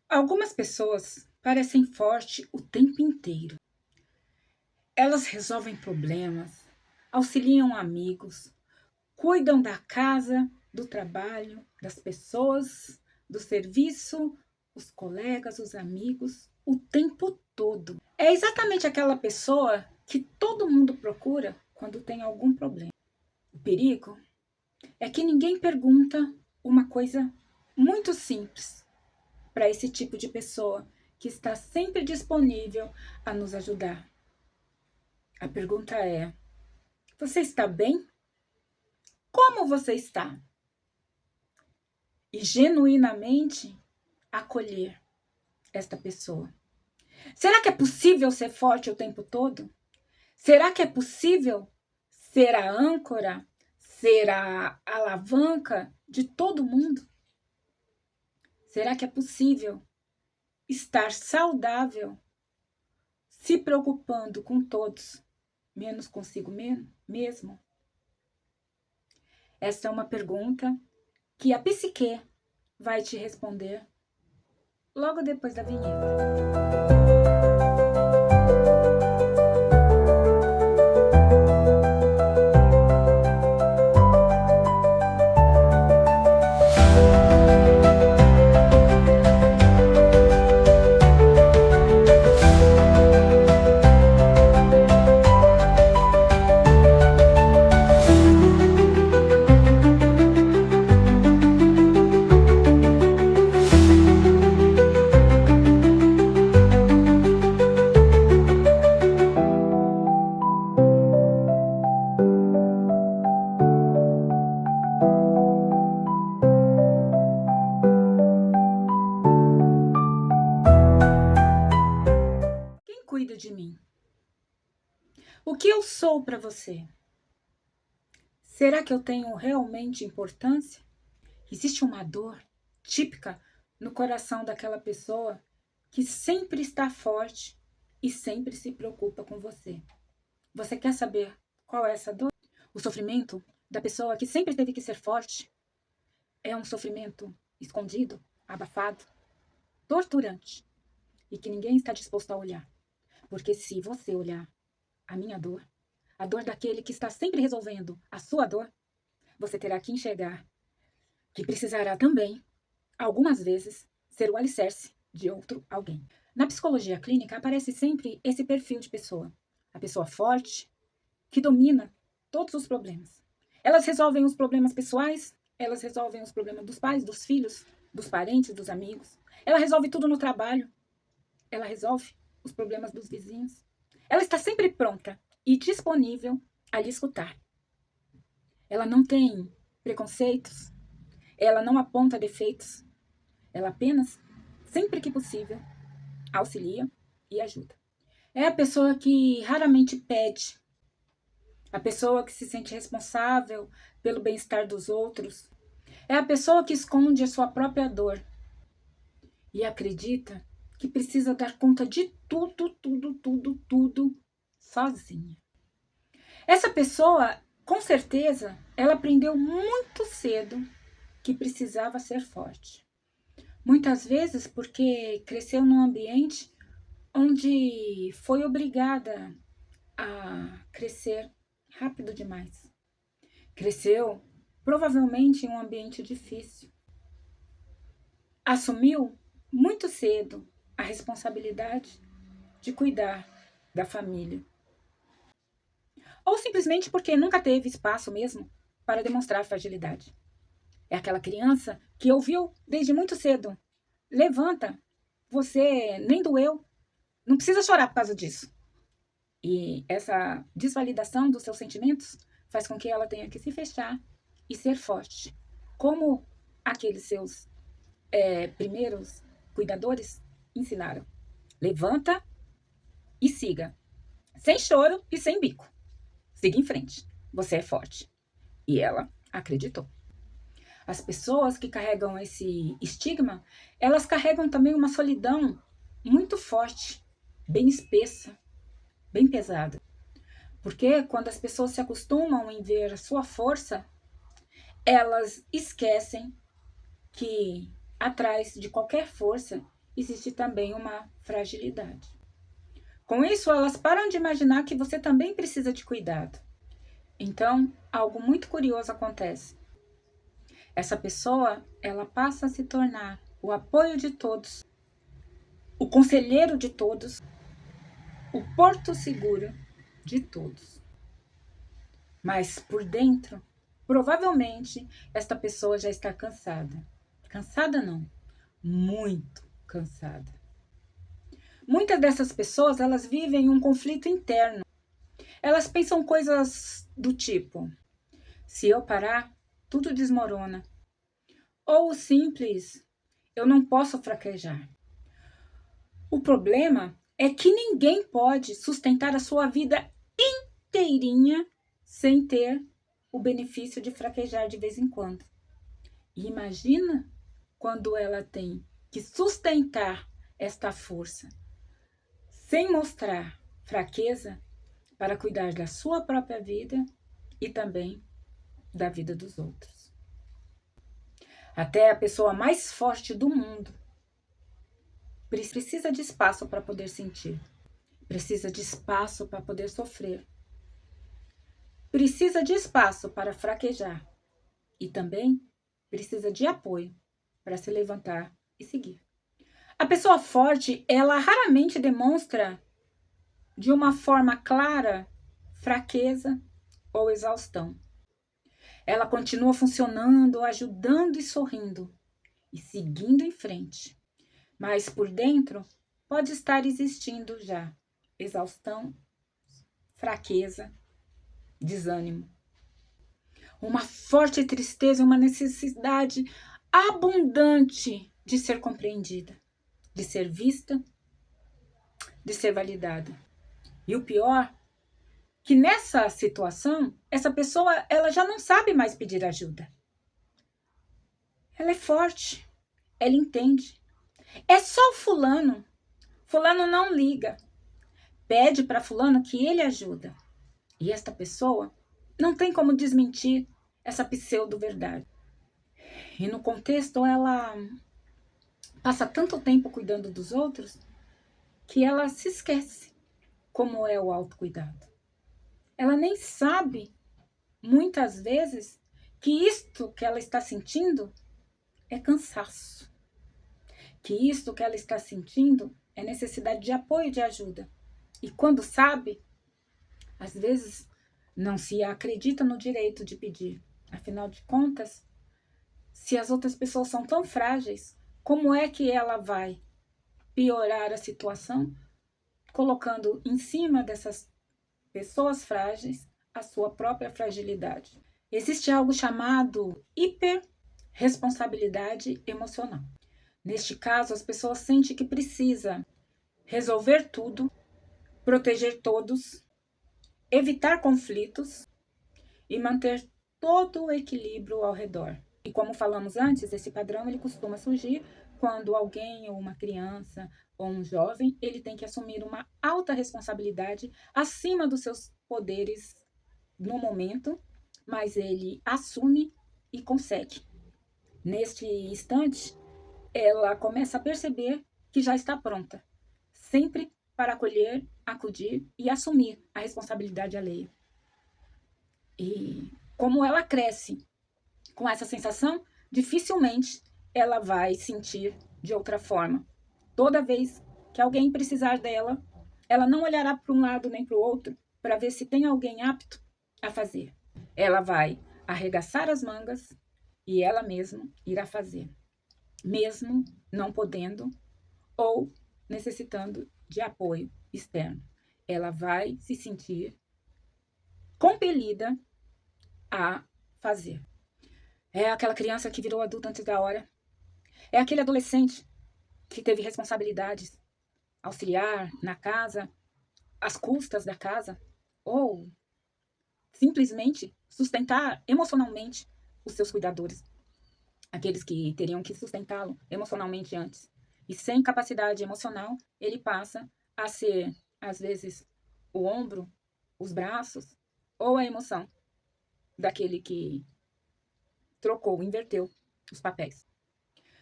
Algumas pessoas parecem fortes o tempo inteiro. Elas resolvem problemas, auxiliam amigos, cuidam da casa, do trabalho, das pessoas, do serviço, os colegas, os amigos, o tempo todo. É exatamente aquela pessoa que todo mundo procura quando tem algum problema. O perigo é que ninguém pergunta uma coisa muito simples para esse tipo de pessoa que está sempre disponível a nos ajudar. A pergunta é: você está bem? Como você está? E genuinamente acolher esta pessoa. Será que é possível ser forte o tempo todo? Será que é possível ser a âncora, ser a alavanca de todo mundo? Será que é possível estar saudável, se preocupando com todos, menos consigo mesmo? Essa é uma pergunta que a psique vai te responder logo depois da vinheta. Quem cuida de mim? O que eu sou para você? Será que eu tenho realmente importância? Existe uma dor típica no coração daquela pessoa que sempre está forte e sempre se preocupa com você. Você quer saber qual é essa dor? O sofrimento da pessoa que sempre teve que ser forte é um sofrimento escondido, abafado, torturante e que ninguém está disposto a olhar. Porque se você olhar a minha dor, a dor daquele que está sempre resolvendo a sua dor, você terá que enxergar que precisará também, algumas vezes, ser o alicerce de outro alguém. Na psicologia clínica aparece sempre esse perfil de pessoa. A pessoa forte, que domina todos os problemas. Elas resolvem os problemas pessoais, elas resolvem os problemas dos pais, dos filhos, dos parentes, dos amigos. Ela resolve tudo no trabalho. Ela resolve os problemas dos vizinhos. Ela está sempre pronta e disponível a lhe escutar. Ela não tem preconceitos, ela não aponta defeitos, ela apenas, sempre que possível, auxilia e ajuda. É a pessoa que raramente pede, a pessoa que se sente responsável pelo bem-estar dos outros, é a pessoa que esconde a sua própria dor e acredita que precisa dar conta de tudo sozinha. Essa pessoa, com certeza, ela aprendeu muito cedo que precisava ser forte. Muitas vezes porque cresceu num ambiente onde foi obrigada a crescer rápido demais. Cresceu provavelmente em um ambiente difícil. Assumiu muito cedo a responsabilidade de cuidar da família. Ou simplesmente porque nunca teve espaço mesmo para demonstrar fragilidade. É aquela criança que ouviu desde muito cedo: levanta, você nem doeu, não precisa chorar por causa disso. E essa desvalidação dos seus sentimentos faz com que ela tenha que se fechar e ser forte. Como aqueles seus primeiros cuidadores ensinaram. Levanta e siga. Sem choro e sem bico. Siga em frente. Você é forte. E ela acreditou. As pessoas que carregam esse estigma, elas carregam também uma solidão muito forte, bem espessa, bem pesada. Porque quando as pessoas se acostumam em ver a sua força, elas esquecem que atrás de qualquer força existe também uma fragilidade. Com isso, elas param de imaginar que você também precisa de cuidado. Então, algo muito curioso acontece. Essa pessoa, ela passa a se tornar o apoio de todos, o conselheiro de todos, o porto seguro de todos. Mas por dentro, provavelmente, esta pessoa já está cansada. Cansada não, muito cansada. Muitas dessas pessoas, elas vivem um conflito interno. Elas pensam coisas do tipo: se eu parar, tudo desmorona. Ou o simples: eu não posso fraquejar. O problema é que ninguém pode sustentar a sua vida inteirinha sem ter o benefício de fraquejar de vez em quando. E imagina quando ela tem que sustentar esta força sem mostrar fraqueza para cuidar da sua própria vida e também da vida dos outros. Até a pessoa mais forte do mundo precisa de espaço para poder sentir, precisa de espaço para poder sofrer, precisa de espaço para fraquejar e também precisa de apoio para se levantar e seguir. A pessoa forte, ela raramente demonstra de uma forma clara fraqueza ou exaustão. Ela continua funcionando, ajudando e sorrindo e seguindo em frente. Mas por dentro pode estar existindo já exaustão, fraqueza, desânimo. Uma forte tristeza, uma necessidade abundante de ser compreendida, de ser vista, de ser validada. E o pior, que nessa situação, essa pessoa ela já não sabe mais pedir ajuda. Ela é forte, ela entende. É só o fulano. Fulano não liga. Pede para fulano que ele ajuda. E esta pessoa não tem como desmentir essa pseudo-verdade. E no contexto, ela passa tanto tempo cuidando dos outros que ela se esquece como é o autocuidado. Ela nem sabe, muitas vezes, que isto que ela está sentindo é cansaço. Que isto que ela está sentindo é necessidade de apoio e de ajuda. E quando sabe, às vezes não se acredita no direito de pedir. Afinal de contas, se as outras pessoas são tão frágeis, como é que ela vai piorar a situação colocando em cima dessas pessoas frágeis a sua própria fragilidade? Existe algo chamado hiperresponsabilidade emocional. Neste caso, as pessoas sentem que precisa resolver tudo, proteger todos, evitar conflitos e manter todo o equilíbrio ao redor. E como falamos antes, esse padrão ele costuma surgir quando alguém, ou uma criança, ou um jovem, ele tem que assumir uma alta responsabilidade acima dos seus poderes no momento, mas ele assume e consegue. Neste instante, ela começa a perceber que já está pronta, sempre para acolher, acudir e assumir a responsabilidade alheia. E como ela cresce com essa sensação, dificilmente ela vai sentir de outra forma. Toda vez que alguém precisar dela, ela não olhará para um lado nem para o outro para ver se tem alguém apto a fazer. Ela vai arregaçar as mangas e ela mesma irá fazer, mesmo não podendo ou necessitando de apoio externo. Ela vai se sentir compelida a fazer. É aquela criança que virou adulta antes da hora. É aquele adolescente que teve responsabilidades, auxiliar na casa, às custas da casa, ou simplesmente sustentar emocionalmente os seus cuidadores, aqueles que teriam que sustentá-lo emocionalmente antes. E sem capacidade emocional, ele passa a ser, às vezes, o ombro, os braços ou a emoção daquele que trocou, inverteu os papéis.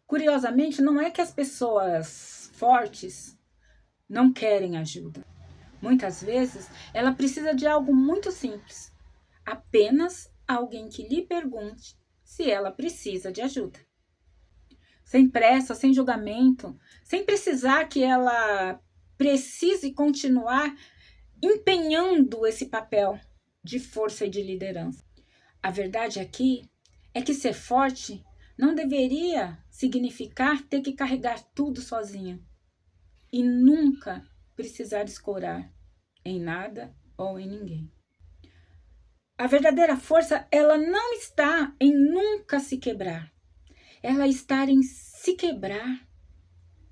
Curiosamente, não é que as pessoas fortes não querem ajuda. Muitas vezes, ela precisa de algo muito simples. Apenas alguém que lhe pergunte se ela precisa de ajuda. Sem pressa, sem julgamento, sem precisar que ela precise continuar empenhando esse papel de força e de liderança. A verdade aqui é que ser forte não deveria significar ter que carregar tudo sozinha e nunca precisar escorar em nada ou em ninguém. A verdadeira força, ela não está em nunca se quebrar. Ela está em se quebrar,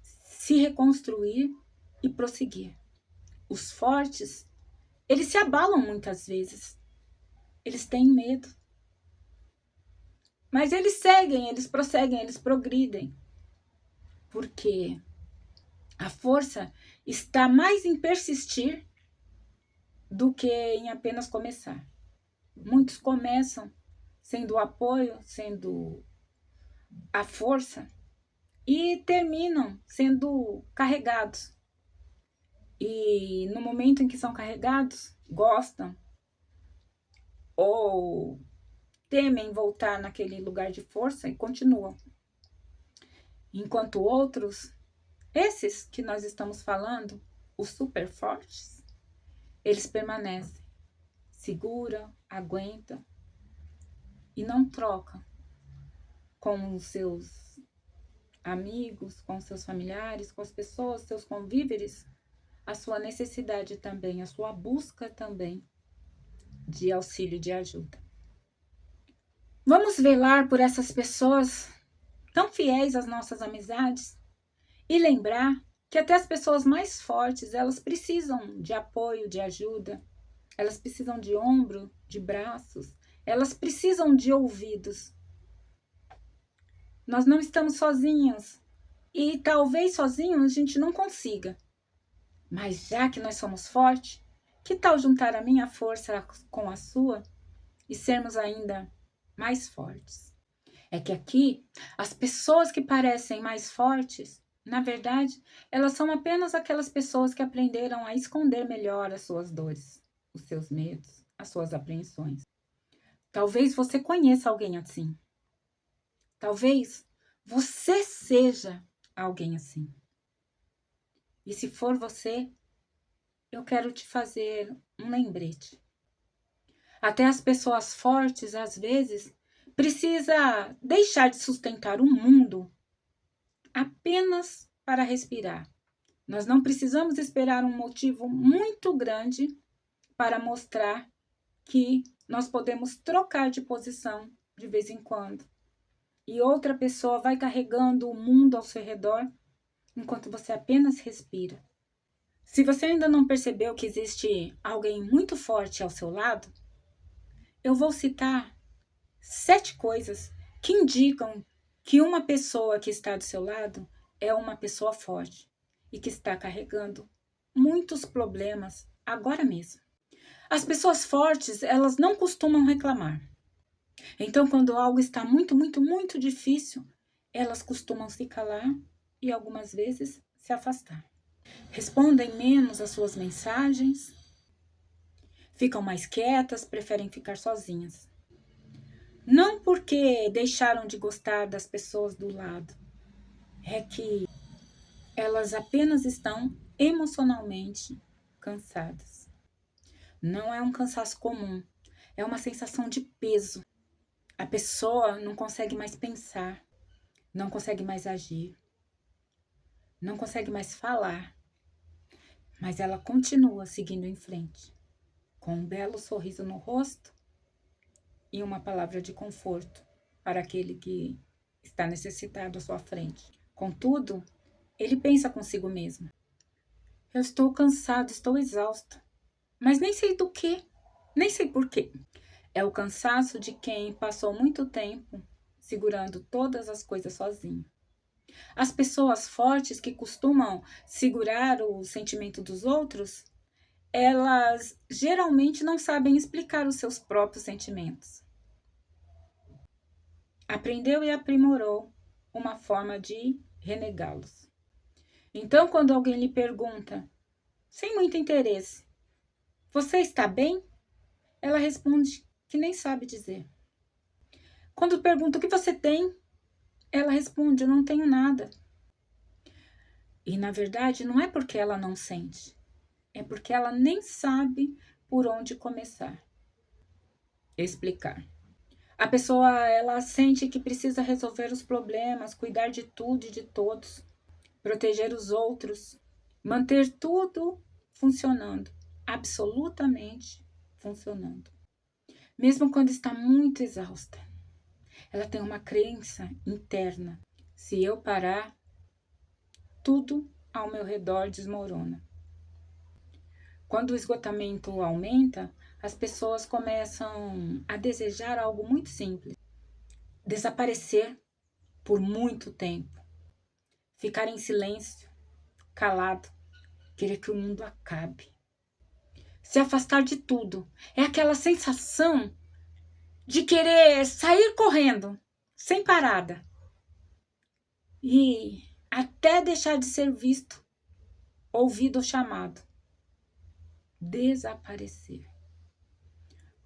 se reconstruir e prosseguir. Os fortes, eles se abalam muitas vezes. Eles têm medo. Mas eles seguem, eles prosseguem, eles progridem. Porque a força está mais em persistir do que em apenas começar. Muitos começam sendo o apoio, sendo a força, e terminam sendo carregados. E no momento em que são carregados, gostam ou temem voltar naquele lugar de força e continuam. Enquanto outros, esses que nós estamos falando, os super fortes, eles permanecem, seguram, aguentam e não trocam com os seus amigos, com os seus familiares, com as pessoas, seus convíveres, a sua necessidade também, a sua busca também de auxílio, de ajuda. Vamos velar por essas pessoas tão fiéis às nossas amizades e lembrar que até as pessoas mais fortes, elas precisam de apoio, de ajuda, elas precisam de ombro, de braços, elas precisam de ouvidos. Nós não estamos sozinhos e talvez sozinhos a gente não consiga. Mas já que nós somos fortes, que tal juntar a minha força com a sua e sermos ainda mais fortes? É que aqui, as pessoas que parecem mais fortes, na verdade, elas são apenas aquelas pessoas que aprenderam a esconder melhor as suas dores, os seus medos, as suas apreensões. Talvez você conheça alguém assim. Talvez você seja alguém assim. E se for você, eu quero te fazer um lembrete. Até as pessoas fortes, às vezes, precisa deixar de sustentar o mundo apenas para respirar. Nós não precisamos esperar um motivo muito grande para mostrar que nós podemos trocar de posição de vez em quando. E outra pessoa vai carregando o mundo ao seu redor enquanto você apenas respira. Se você ainda não percebeu que existe alguém muito forte ao seu lado, eu vou citar 7 coisas que indicam que uma pessoa que está do seu lado é uma pessoa forte e que está carregando muitos problemas agora mesmo. As pessoas fortes, elas não costumam reclamar. Então, quando algo está muito, muito, muito difícil, elas costumam se calar e algumas vezes se afastar. Respondem menos às suas mensagens, ficam mais quietas, preferem ficar sozinhas. Não porque deixaram de gostar das pessoas do lado, é que elas apenas estão emocionalmente cansadas. Não é um cansaço comum, é uma sensação de peso. A pessoa não consegue mais pensar, não consegue mais agir, não consegue mais falar, mas ela continua seguindo em frente, com um belo sorriso no rosto e uma palavra de conforto para aquele que está necessitado à sua frente. Contudo, ele pensa consigo mesmo: eu estou cansado, estou exausto, mas nem sei do que, nem sei por quê. É o cansaço de quem passou muito tempo segurando todas as coisas sozinho. As pessoas fortes que costumam segurar o sentimento dos outros, elas geralmente não sabem explicar os seus próprios sentimentos. Aprendeu e aprimorou uma forma de renegá-los. Então, quando alguém lhe pergunta, sem muito interesse, você está bem? Ela responde que nem sabe dizer. Quando pergunta o que você tem, ela responde, eu não tenho nada. E na verdade não é porque ela não sente, é porque ela nem sabe por onde começar. Explicar. A pessoa, ela sente que precisa resolver os problemas, cuidar de tudo e de todos, proteger os outros, manter tudo funcionando, absolutamente funcionando. Mesmo quando está muito exausta, ela tem uma crença interna. Se eu parar, tudo ao meu redor desmorona. Quando o esgotamento aumenta, as pessoas começam a desejar algo muito simples: desaparecer por muito tempo, ficar em silêncio, calado, querer que o mundo acabe, se afastar de tudo. É aquela sensação de querer sair correndo, sem parada, e até deixar de ser visto, ouvido ou chamado. Desaparecer.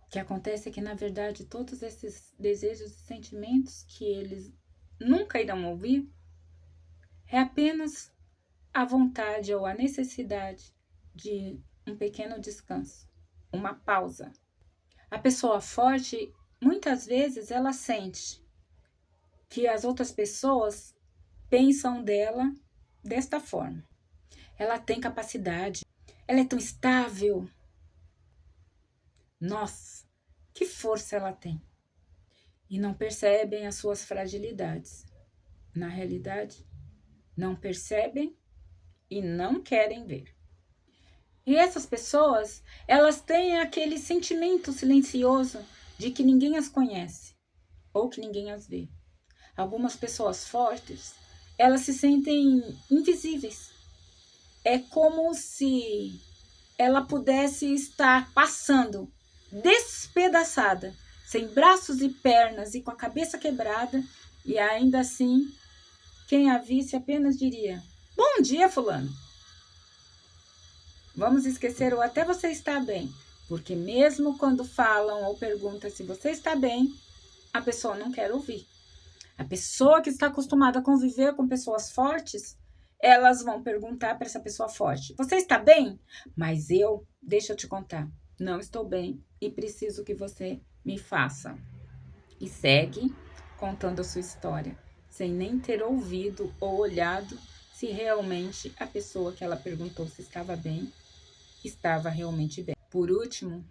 O que acontece é que, na verdade, todos esses desejos e sentimentos que eles nunca irão ouvir é apenas a vontade ou a necessidade de um pequeno descanso, uma pausa. A pessoa forte, muitas vezes, ela sente que as outras pessoas pensam dela desta forma. Ela tem capacidade, ela é tão estável. Nossa, que força ela tem! E não percebem as suas fragilidades. Na realidade, não percebem e não querem ver. E essas pessoas, elas têm aquele sentimento silencioso de que ninguém as conhece ou que ninguém as vê. Algumas pessoas fortes, elas se sentem invisíveis. É como se ela pudesse estar passando despedaçada, sem braços e pernas e com a cabeça quebrada, e ainda assim, quem a visse apenas diria: bom dia, fulano. Vamos esquecer o até você está bem, porque mesmo quando falam ou perguntam se você está bem, a pessoa não quer ouvir. A pessoa que está acostumada a conviver com pessoas fortes, elas vão perguntar para essa pessoa forte: você está bem? Mas deixa eu te contar, não estou bem e preciso que você me faça. E segue contando a sua história, sem nem ter ouvido ou olhado se realmente a pessoa que ela perguntou se estava bem, estava realmente bem. Por último,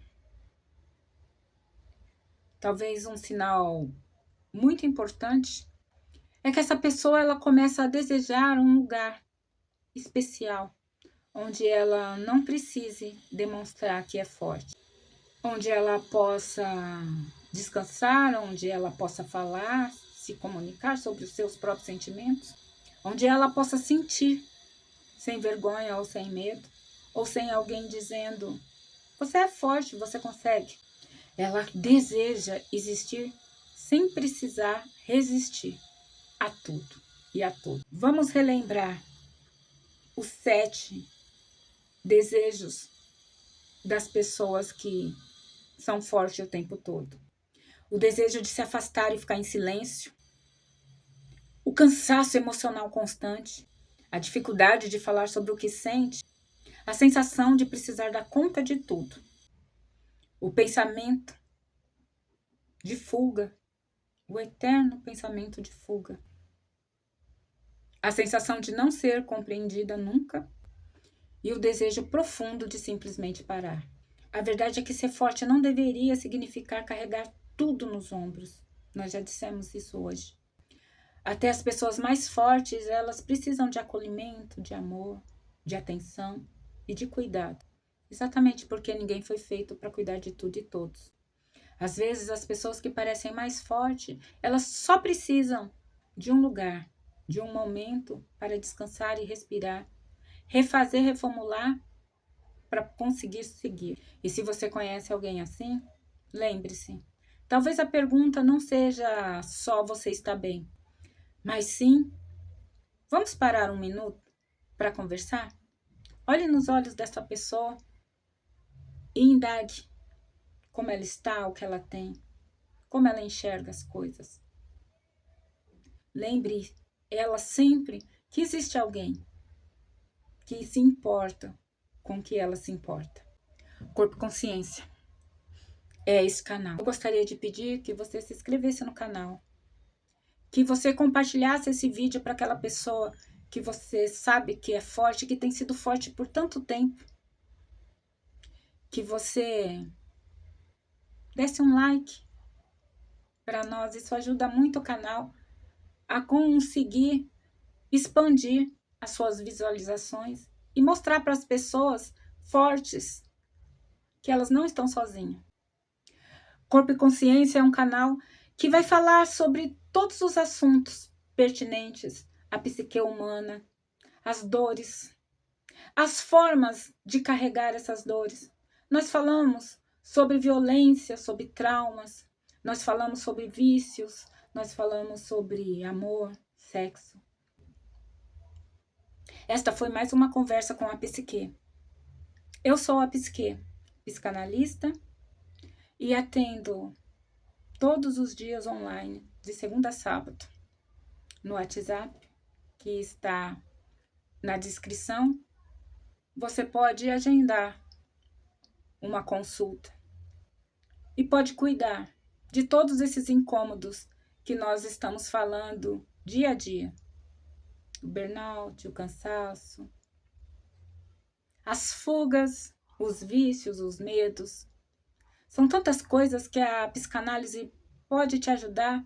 talvez um sinal muito importante é que essa pessoa, ela começa a desejar um lugar especial, onde ela não precise demonstrar que é forte, onde ela possa descansar, onde ela possa falar, se comunicar sobre os seus próprios sentimentos, onde ela possa sentir, sem vergonha ou sem medo, ou sem alguém dizendo: você é forte, você consegue. Ela deseja existir sem precisar resistir a tudo e a todos. Vamos relembrar os 7 desejos das pessoas que são fortes o tempo todo. O desejo de se afastar e ficar em silêncio, o cansaço emocional constante, a dificuldade de falar sobre o que sente, a sensação de precisar dar conta de tudo, o pensamento de fuga, o eterno pensamento de fuga, a sensação de não ser compreendida nunca e o desejo profundo de simplesmente parar. A verdade é que ser forte não deveria significar carregar tudo nos ombros. Nós já dissemos isso hoje. Até as pessoas mais fortes, elas precisam de acolhimento, de amor, de atenção e de cuidado. Exatamente porque ninguém foi feito para cuidar de tudo e todos. Às vezes, as pessoas que parecem mais fortes, elas só precisam de um lugar, de um momento para descansar e respirar, refazer, reformular para conseguir seguir. E se você conhece alguém assim, lembre-se, talvez a pergunta não seja só você está bem, mas sim, vamos parar um minuto para conversar? Olhe nos olhos dessa pessoa e indague como ela está, o que ela tem, como ela enxerga as coisas. Lembre ela sempre que existe alguém que se importa com o que ela se importa. Corpo e Consciência é esse canal. Eu gostaria de pedir que você se inscrevesse no canal, que você compartilhasse esse vídeo para aquela pessoa que você sabe que é forte, que tem sido forte por tanto tempo, que você desse um like para nós. Isso ajuda muito o canal a conseguir expandir as suas visualizações e mostrar para as pessoas fortes que elas não estão sozinhas. Corpo e Consciência é um canal que vai falar sobre todos os assuntos pertinentes à psique humana, as dores, as formas de carregar essas dores. Nós falamos sobre violência, sobre traumas, nós falamos sobre vícios, nós falamos sobre amor, sexo. Esta foi mais uma conversa com a psique. Eu sou a psique, psicanalista, e atendo todos os dias online, de segunda a sábado, no WhatsApp, que está na descrição. Você pode agendar uma consulta e pode cuidar de todos esses incômodos que nós estamos falando dia a dia. O burnout, o cansaço, as fugas, os vícios, os medos. São tantas coisas que a psicanálise pode te ajudar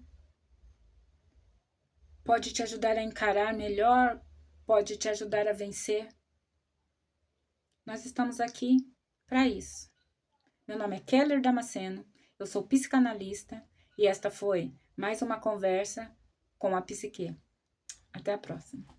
a encarar melhor, pode te ajudar a vencer. Nós estamos aqui para isso. Meu nome é Keller Damasceno, eu sou psicanalista e esta foi mais uma conversa com a psique. Até a próxima.